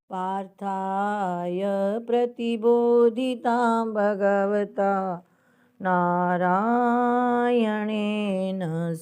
पार्थाय प्रतिबोधितां भगवता नारायणेन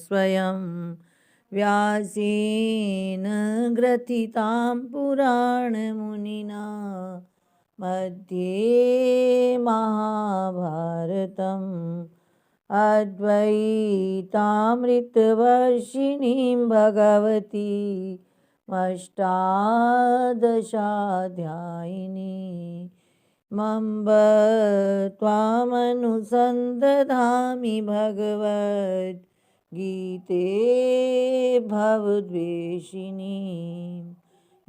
स्वयं व्यासेन ग्रथितां पुराणमुनिना मध्ये महाभारतम् अद्वैतामृतवर्षिणीं भगवती अष्टादशाध्यायिनी मम्ब त्वामनुसन्दधामि भगवद्गीते भवद्वेषिणी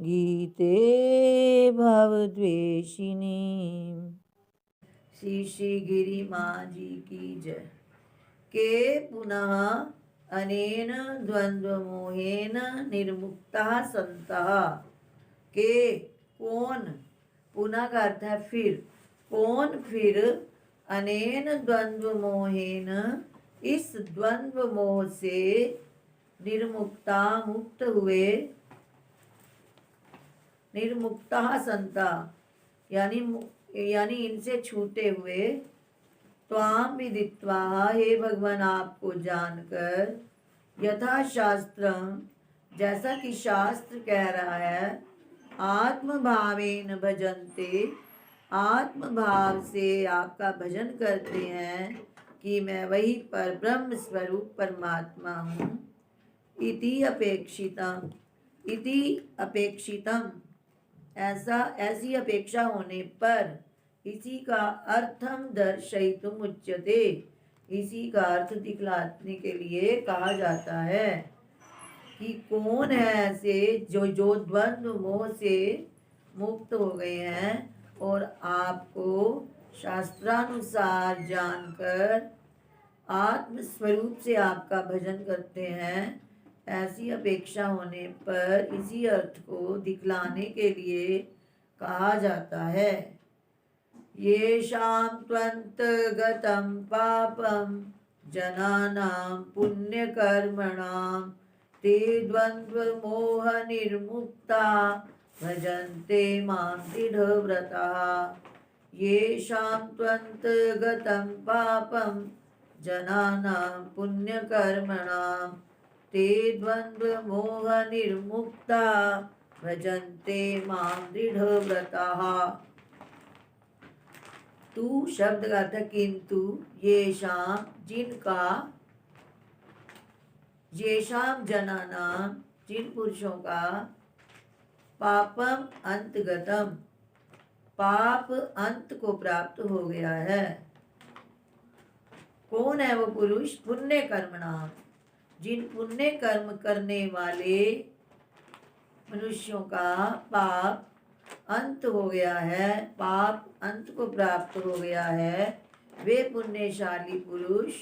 गीते भवद्वेषिणी। श्री श्री गिरि माँ जी की जय। के पुनः अनेन द्वन्द्वमोहेन निर्मुक्ताः सन्तः। के कौन, पुनः का अर्थ है फिर, कौन फिर अनेन द्वन्द्व मोहेन इस द्वन्द्व मोह से निर्मुक्ता मुक्त हुए, निर्मुक्ता संता यानी इनसे छूटे हुए, त्वाम विदित्वा हे भगवान आपको जानकर, यथा शास्त्रम जैसा कि शास्त्र कह रहा है, आत्मभावेन भजन्ते आत्म भाव से आपका भजन करते हैं कि मैं वही पर ब्रह्म स्वरूप परमात्मा हूँ। इति अपेक्षितम ऐसी अपेक्षा होने पर, इसी का अर्थम दर्शयितुम उच्यते, इसी का अर्थ दिखलाने के लिए कहा जाता है कि कौन है ऐसे जो द्वंद्व मोह से मुक्त हो गए हैं और आपको शास्त्रानुसार जानकर आत्म स्वरूप से आपका भजन करते हैं। ऐसी अपेक्षा होने पर इसी अर्थ को दिखलाने के लिए कहा जाता है। येषां त्वन्तगतं पापं जनानां पुण्यकर्मणां ते द्वन्द्वमोह निर्मुक्ता भजन्ते मां दृढव्रताः। येषां त्वन्तगतं पापं जनानां पुण्यकर्मणां ते द्वन्द्वमोह निर्मुक्ता भजन्ते मां दृढव्रताः। तू शब्द का अर्थ किंतु, येषां जिनका, येषां जनानां जिन पुरुषों का, पापम अंतगतम पाप अंत को प्राप्त हो गया है। कौन है वो पुरुष? पुण्य कर्मणाम जिन पुण्य कर्म करने वाले मनुष्यों का पाप अंत हो गया है, पाप अंत को प्राप्त हो गया है, वे पुण्यशाली पुरुष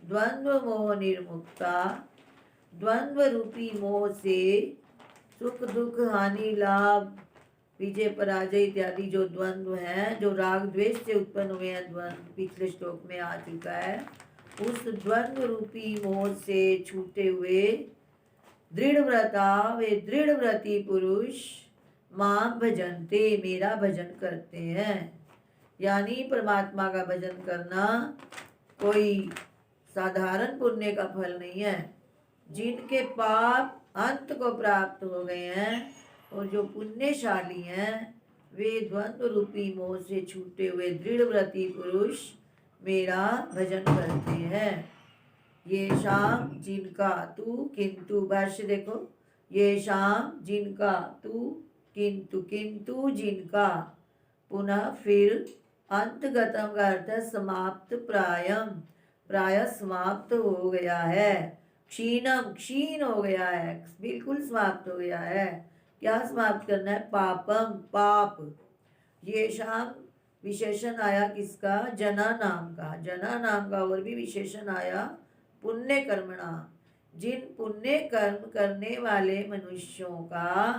द्वंद्व मोह निर्मुक्ता, द्वंद्व रूपी मोह से, सुख दुख हानि लाभ विजय पराजय इत्यादि जो द्वंद्व हैं, जो राग द्वेष से उत्पन्न हुए हैं द्वंद्व, पिछले श्लोक में आ चुका है, उस द्वंद्व रूपी मोह से छूटे हुए दृढ़ व्रता, वे दृढ़ व्रती पुरुष मां भजनते मेरा भजन करते हैं। यानी परमात्मा का भजन करना कोई साधारण पुण्य का फल नहीं है। जिनके पाप अंत को प्राप्त हो गए हैं और जो पुण्यशाली हैं, वे द्वंद्व रूपी मोह से छूटे हुए दृढ़ व्रती पुरुष मेरा भजन करते हैं। ये शाम जिनका तू, किंतु भाष्य देखो, ये शाम जिनका तू, किंतु किंतु जिनका, पुनः फिर, अंतगतम का अर्थ समाप्त, प्रायम प्राय समाप्त हो गया है, क्षीणम क्षीण हो गया है, बिल्कुल समाप्त हो गया है। क्या समाप्त करना है? पापम पाप। ये शाम विशेषण आया किसका? जना नाम का। जना नाम का और भी विशेषण आया पुण्य कर्मणा, जिन पुण्य कर्म करने वाले मनुष्यों का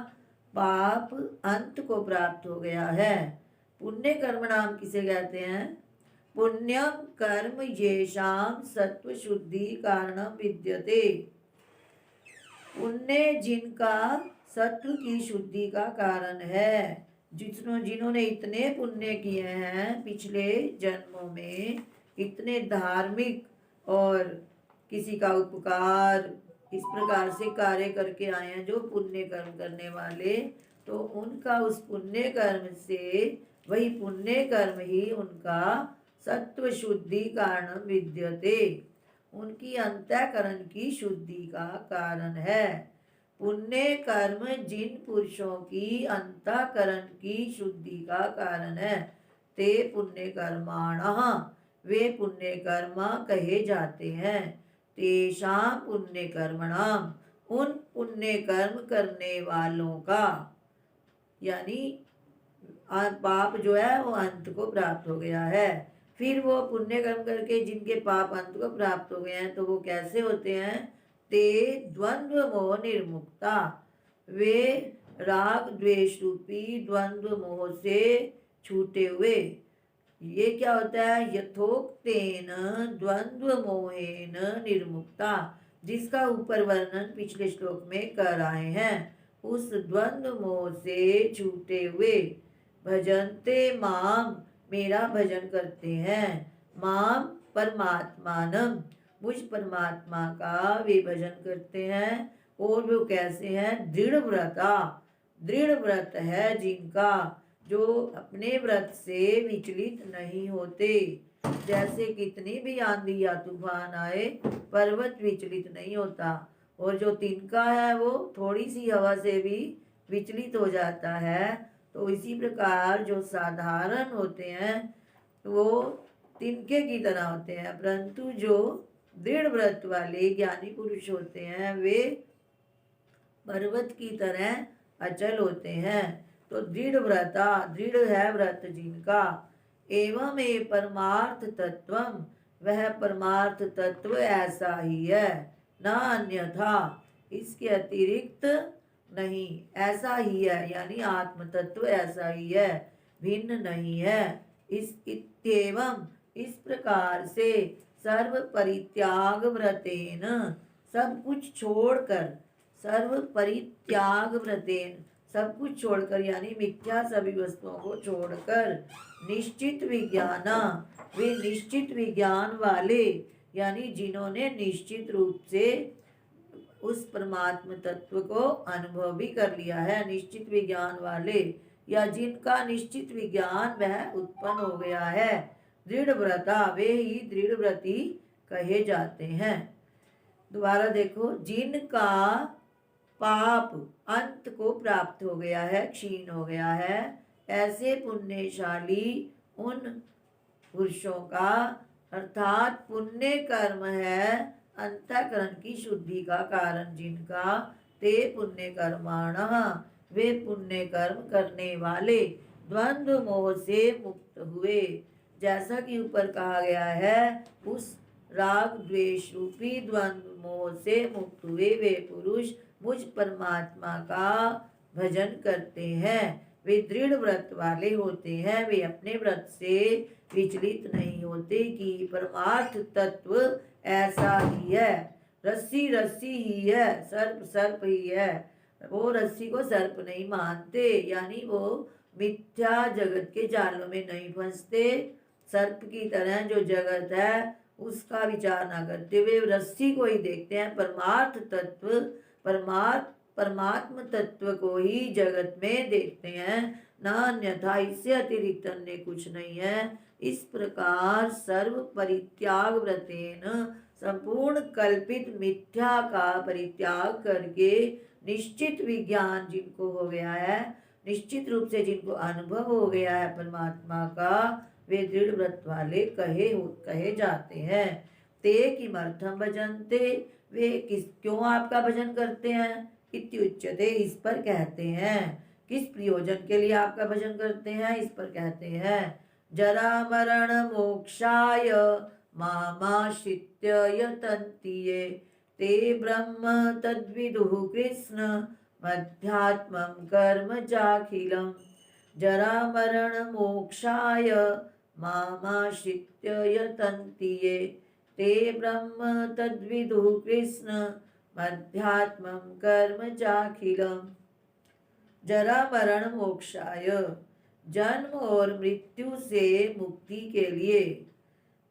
पाप अंत को प्राप्त हो गया है। पुण्य कर्म नाम किसे कहते हैं? पुण्यम कर्म येषाम सत्व शुद्धि कारणम विद्यते, पुण्य जिनका सत्व की शुद्धि का कारण है। जिन्होंने इतने पुण्य किए हैं पिछले जन्मों में, इतने धार्मिक और किसी का उपकार इस प्रकार से कार्य करके आए हैं, जो पुण्य कर्म करने वाले, तो उनका उस पुण्य कर्म से, वही पुण्य कर्म ही उनका सत्व शुद्धि कारण विद्यते, उनकी अंतःकरण की शुद्धि का कारण है। पुण्य कर्म जिन पुरुषों की अंतःकरण की शुद्धि का कारण है, ते पुण्य कर्माणः, वे पुण्य कर्म कहे जाते हैं। तेषां पुण्य कर्मणाम, उन पुण्य कर्म करने वालों का, यानी पाप जो है वो अंत को प्राप्त हो गया है। फिर वो पुण्य कर्म करके जिनके पाप अंत को प्राप्त हो गए हैं, तो वो कैसे होते हैं? ते द्वंद्व मोह निर्मुक्ता, वे राग द्वेष रूपी द्वंद्व मोह से छूटे हुए। ये क्या होता है? यथोक्तेन द्वंद्व मोहेन निर्मुक्ता, जिसका ऊपर वर्णन पिछले श्लोक में कर आए हैं, उस द्वंद्व मोह से छूटे हुए। भजन्ते माम, मेरा भजन करते हैं। माम परमात्मानम, मुझ परमात्मा का वे भजन करते हैं। और वो कैसे हैं? दृढ़ व्रता, दृढ़ व्रत है जिनका, जो अपने व्रत से विचलित नहीं होते। जैसे कितनी भी आंधी या तूफान आए, पर्वत विचलित नहीं होता, और जो तिनका है वो थोड़ी सी हवा से भी विचलित हो जाता है। तो इसी प्रकार जो साधारण होते हैं वो तिनके की तरह होते हैं, परंतु जो दृढ़ व्रत वाले ज्ञानी पुरुष होते हैं वे पर्वत की तरह अचल होते हैं। तो दृढ़ व्रता, दृढ़ है व्रत जिनका। एवं ए परमार्थ तत्वम, वह परमार्थ तत्व ऐसा ही है, न अन्यथा, इसके अतिरिक्त नहीं, ऐसा ही है, यानी आत्म तत्व ऐसा ही है, भिन्न नहीं है। इस इत्येवं, इस प्रकार से सर्व परित्याग व्रतेन, सब कुछ छोड़कर, सर्व परित्याग व्रतेन, सब कुछ छोड़कर, यानी मिथ्या सभी वस्तुओं को छोड़कर, निश्चित विज्ञाना, वे निश्चित विज्ञान वाले, यानी जिन्होंने निश्चित रूप से उस परमात्म तत्व को अनुभव भी कर लिया है, निश्चित विज्ञान वाले, या जिनका निश्चित विज्ञान वह उत्पन्न हो गया है, दृढ़ व्रता, वे ही दृढ़ व्रती कहे जाते हैं। दोबारा देखो, जिनका पाप अंत को प्राप्त हो गया है, क्षीण हो गया है, ऐसे पुण्यशाली उन पुरुषों का, अर्थात पुण्य कर्म है अंतःकरण की शुद्धि का कारण जिनका, ते पुण्य कर्माणः, वे पुण्य कर्म करने वाले द्वंद्व मोह से मुक्त हुए। जैसा कि ऊपर कहा गया है, उस राग द्वेष रूपी द्वंद्व मोह से मुक्त हुए वे पुरुष मुझ परमात्मा का भजन करते हैं। वे दृढ़ व्रत वाले होते हैं, वे अपने व्रत से विचलित नहीं होते कि परमार्थ तत्व ऐसा ही है। रस्सी रस्सी ही है, सर्प सर्प ही है, वो रस्सी को सर्प नहीं मानते, यानी वो मिथ्या जगत के जालों में नहीं फंसते। सर्प की तरह जो जगत है उसका विचार ना करते हुए रस्सी को ही देखते हैं, परमार्थ तत्व, परमात्म तत्व को ही जगत में देखते हैं, न अन्यथा, इससे अतिरिक्त अन्य कुछ नहीं है। इस प्रकार सर्व परित्याग व्रतेन, संपूर्ण कल्पित मिथ्या का परित्याग करके निश्चित विज्ञान जिनको हो गया है, निश्चित रूप से जिनको अनुभव हो गया है परमात्मा का, वे दृढ़ व्रत वाले कहे जाते हैं। ते किमर्थम भजन्ते, वे क्यों आपका भजन करते हैं? इत्युच्यते, इस पर कहते हैं। किस प्रयोजन के लिए आपका भजन करते हैं? इस पर कहते हैं। जरा मरण मोक्षाय मामाश्रित्य यतन्ति ये, ते ब्रह्म तद्विदुः कृष्ण मध्यात्मं कर्म चाखिलम्। जरा मरण मोक्षाय मामाश्रित्य यतन्ति ये, ते ब्रह्म तद्विदुः कृष्ण मध्यात्मं कर्म चाखिलम्। जरा मरण मोक्षाय, जन्म और मृत्यु से मुक्ति के लिए,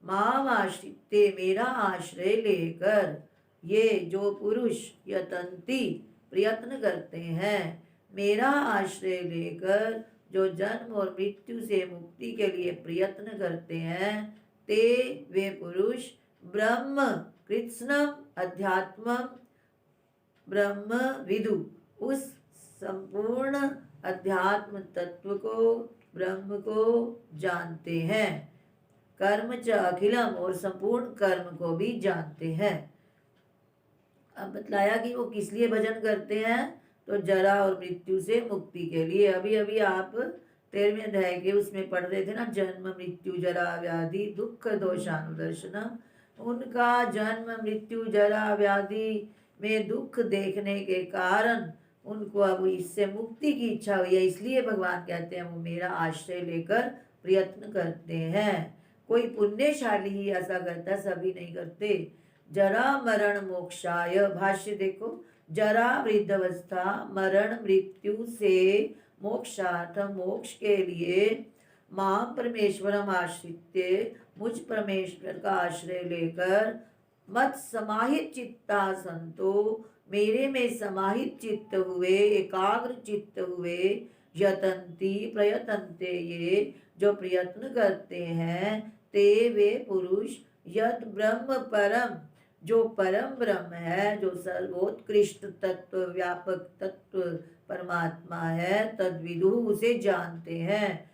माम आश्रित्य, मेरा आश्रय लेकर, ये जो पुरुष यतन्ति, प्रयत्न करते हैं, मेरा आश्रय लेकर जो जन्म और मृत्यु से मुक्ति के लिए प्रयत्न करते हैं, ते वे पुरुष ब्रह्म कृत्स्नम अध्यात्म ब्रह्म विदु, उस संपूर्ण अध्यात्म तत्व को, ब्रह्म को जानते हैं। कर्म च अखिलम, और संपूर्ण कर्म को भी जानते हैं। अब बतलाया कि वो किस लिए भजन करते हैं, तो जरा और मृत्यु से मुक्ति के लिए। अभी अभी आप 13वें अध्याय के उसमें पढ़ रहे थे ना, जन्म मृत्यु जरा व्याधि दुख दोषानुदर्शनम, उनका जन्म मृत्यु जरा व्याधि में दुख देखने के कारण उनको अब इससे मुक्ति की इच्छा हुई है, इसलिए भगवान कहते हैं वो मेरा आश्रय लेकर प्रयत्न करते हैं। कोई पुण्यशाली ही ऐसा करता, सभी नहीं करते। जरा मरण मोक्षाय, भाष्य देखो, जरा वृद्धावस्था, मरण मृत्यु से मोक्षार्थ, मोक्ष के लिए, मां परमेश्वरम आश्रित्य, मुझ परमेश्वर का आश्रय लेकर, मत समाहित चित्ता संतो, मेरे में समाहित चित्त हुए, एकाग्र चित्त हुए, यतन्ति प्रयतन्ते, ये जो प्रयत्न करते हैं, ते वे पुरुष, यद ब्रह्म परम, जो परम ब्रह्म है, जो सर्वोत्कृष्ट तत्व, व्यापक तत्व परमात्मा है, तद्विदु, उसे जानते हैं।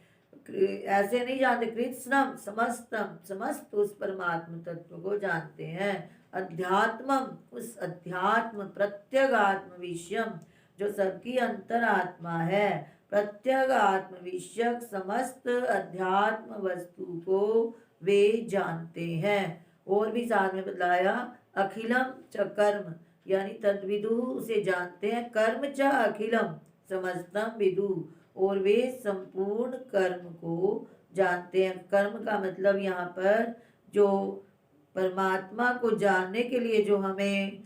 ऐसे नहीं जानते, कृत्स्नम समस्तम, समस्त उस परमात्म तत्व को जानते हैं। अध्यात्मम, उस अध्यात्म, प्रत्यगात्म विषयम, जो सबकी अंतरात्मा है, प्रत्यगात्म विषयक समस्त अध्यात्म वस्तु को वे जानते हैं। और भी साथ में बतलाया, अखिलम च कर्म, यानी तद्विदु, उसे जानते हैं, कर्म च अखिलम समस्तम विदु, और वे संपूर्ण कर्म को जानते हैं। कर्म का मतलब यहाँ पर जो परमात्मा को जानने के लिए जो हमें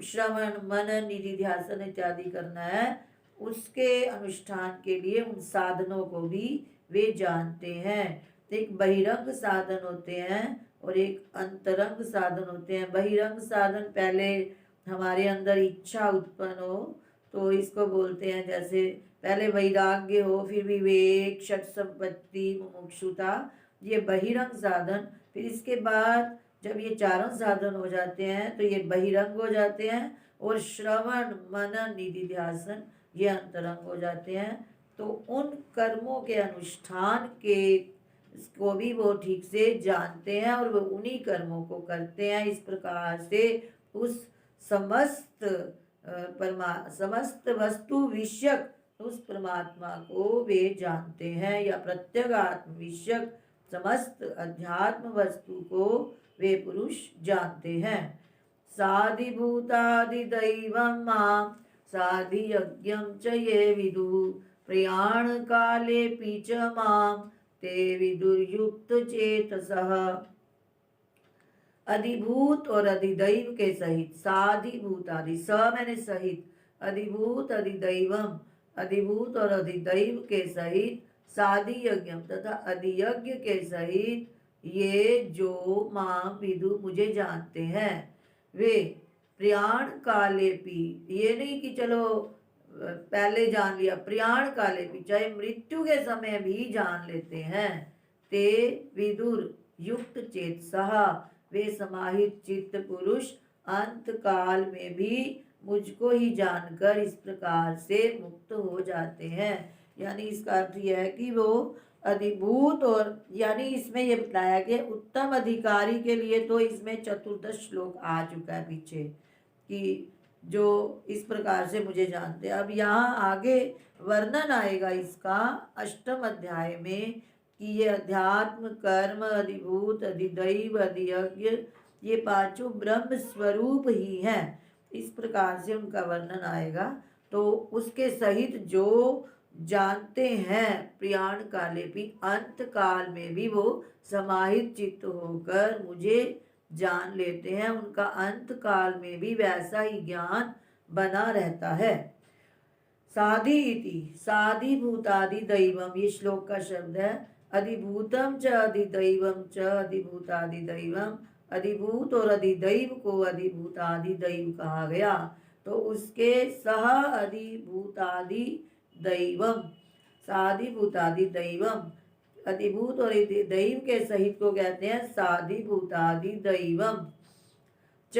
श्रवण मनन निधिध्यासन इत्यादि करना है, उसके अनुष्ठान के लिए उन साधनों को भी वे जानते हैं। एक बहिरंग साधन होते हैं और एक अंतरंग साधन होते हैं। बहिरंग साधन पहले हमारे अंदर इच्छा उत्पन्न हो तो इसको बोलते हैं, जैसे पहले वैराग्य हो, फिर विवेक, षट संपत्ति, मुमुक्षुता, ये बहिरंग साधन। फिर इसके बाद जब ये चारों साधन हो जाते हैं तो ये बहिरंग हो जाते हैं, और श्रवण मनन निधिध्यासन ये अंतरंग हो जाते हैं। तो उन कर्मों के अनुष्ठान के को भी वो ठीक से जानते हैं और वो उन्हीं कर्मों को करते हैं। इस प्रकार से उस समस्त वस्तु विषयक उस परमात्मा को वे जानते हैं, या प्रत्यगात्म विषयक समस्त अध्यात्म वस्तु को वे पुरुष जानते हैं। साधिभूतादिदैवं मां साधियज्ञं च ये विदु, प्रयाण कालेऽपि च मां ते विदुर्युक्त चेतसः। अधिभूत और अधिदैव के सहित, साधिभूत आदि, स मैंने सहित, अधिभूत अधिदैवम, अधिभूत और अधिदैव के सहित, साधि यज्ञम तथा अधियज्ञ के सहित, ये जो मां विदु मुझे जानते हैं, वे प्रयाण कालेपि, ये नहीं कि चलो पहले जान लिया, प्रयाण कालेपि, चाहे मृत्यु के समय भी जान लेते हैं। ते विदुर युक्त चेतसः, वे समाहित चित्त पुरुष अंत काल में भी मुझको ही जानकर इस प्रकार से मुक्त हो जाते हैं। यानी इसका अर्थ यह है कि वो अधिभूत, और यानी इसमें यह बताया कि उत्तम अधिकारी के लिए तो इसमें 14 श्लोक आ चुका है पीछे, कि जो इस प्रकार से मुझे जानते हैं। अब यहाँ आगे वर्णन आएगा इसका 8वें अध्याय में, कि ये अध्यात्म, कर्म, अधिभूत, अधिदैव, अधियज्ञ, ये पांचों ब्रह्म स्वरूप ही हैं। इस प्रकार से उनका वर्णन आएगा। तो उसके सहित जो जानते हैं, प्रयाण काले भी, अंत काल में भी वो समाहित चित्त होकर मुझे जान लेते हैं, उनका अंत काल में भी वैसा ही ज्ञान बना रहता है। साधि इति साधिभूतादि दैवम, ये श्लोक का शब्द है। अधिभूतम च अधिदैवम च अधिभूतादि दैवम, अधिभूत और अधिदैव को अधिभूतादि दैव कहा गया। तो उसके सह अधिभूतादि दैवम, साधिभूतादि दैवम, अधिभूत और दैव के सहित को कहते हैं साधिभूतादि दैवम। च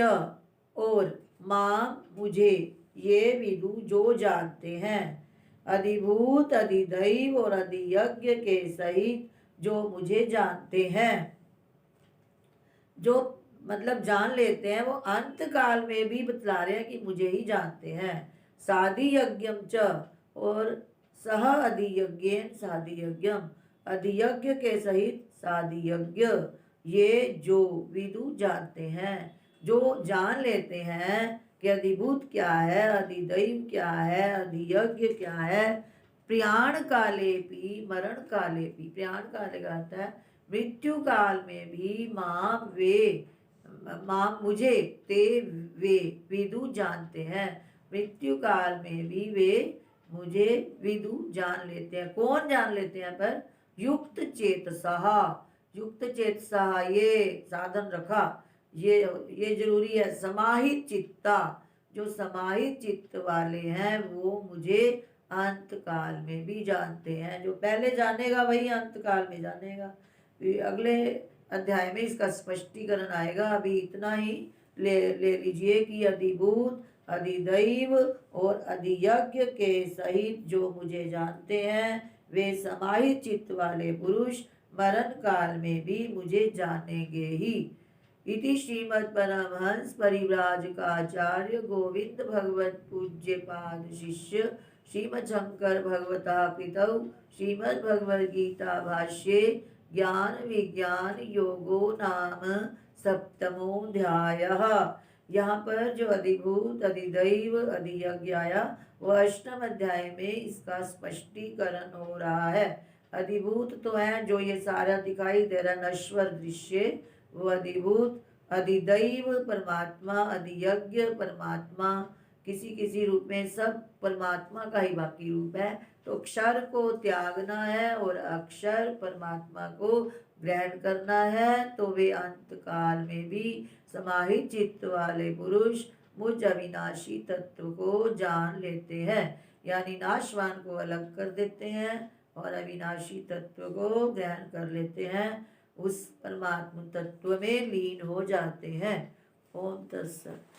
और मां मुझे, ये विदु जो जानते हैं, अधिभूत अधिदैव और अधियज्ञ के सहित जो मुझे जानते हैं, जो मतलब जान लेते हैं, वो अंत काल में भी बतला रहे हैं कि मुझे ही जानते हैं। साधि यज्ञम च और सह अधियज्ञेन साधि यज्ञम, अधियज्ञ के सहित साधि यज्ञ, ये जो विदु जानते हैं, जो जान लेते हैं कि अधिभूत क्या है, अधिदैव क्या है, अधियज्ञ क्या है। प्रयाण काले भी मरण काले भी, प्रयाण काले का अर्थ है मृत्यु काल में भी मां मुझे ते वे विदु जानते हैं, मृत्यु काल में भी वे मुझे विदु जान लेते हैं। कौन जान लेते हैं? पर युक्त चेतसहा, युक्त चेतसहा, ये साधन रखा, ये जरूरी है। समाहित चित्ता, जो समाहित चित्त वाले हैं वो मुझे अंत काल में भी जानते हैं। जो पहले जानेगा वही अंत काल में जानेगा। अगले अध्याय में इसका स्पष्टीकरण आएगा। अभी इतना ही ले लीजिए कि अधिभूत अधिदैव और अधियज्ञ के सहित जो मुझे जानते हैं, वे समाहित चित्त वाले पुरुष मरण काल में भी मुझे जानेंगे ही। इति श्रीमद् परमहंस परिव्राजकाचार्य गोविंद भगवत पूज्य पाद शिष्य श्रीमद् शंकर भगवता पितौ श्रीमद् भगवद गीता भाष्ये ज्ञान विज्ञान योगो नाम सप्तमोऽध्यायः। यहाँ पर जो अधिभूत अधिदैव अधियज्ञ आया, वह अष्टम अध्याय में इसका स्पष्टीकरण हो रहा है। अधिभूत तो है जो ये सारा दिखाई दे रहा नश्वर दृश्य, वो अधिभूत। अधिदैव परमात्मा, अधियज्ञ परमात्मा, किसी किसी रूप में, सब परमात्मा का ही बाकी रूप है। तो क्षर को त्यागना है और अक्षर परमात्मा को ग्रहण करना है, तो वे अंत काल में भी समाहित चित्त वाले पुरुष मुझ अविनाशी तत्व को जान लेते हैं, यानी नाशवान को अलग कर देते हैं और अविनाशी तत्व को ग्रहण कर लेते हैं, उस परमात्मा तत्व में लीन हो जाते हैं। ओम तत्सत।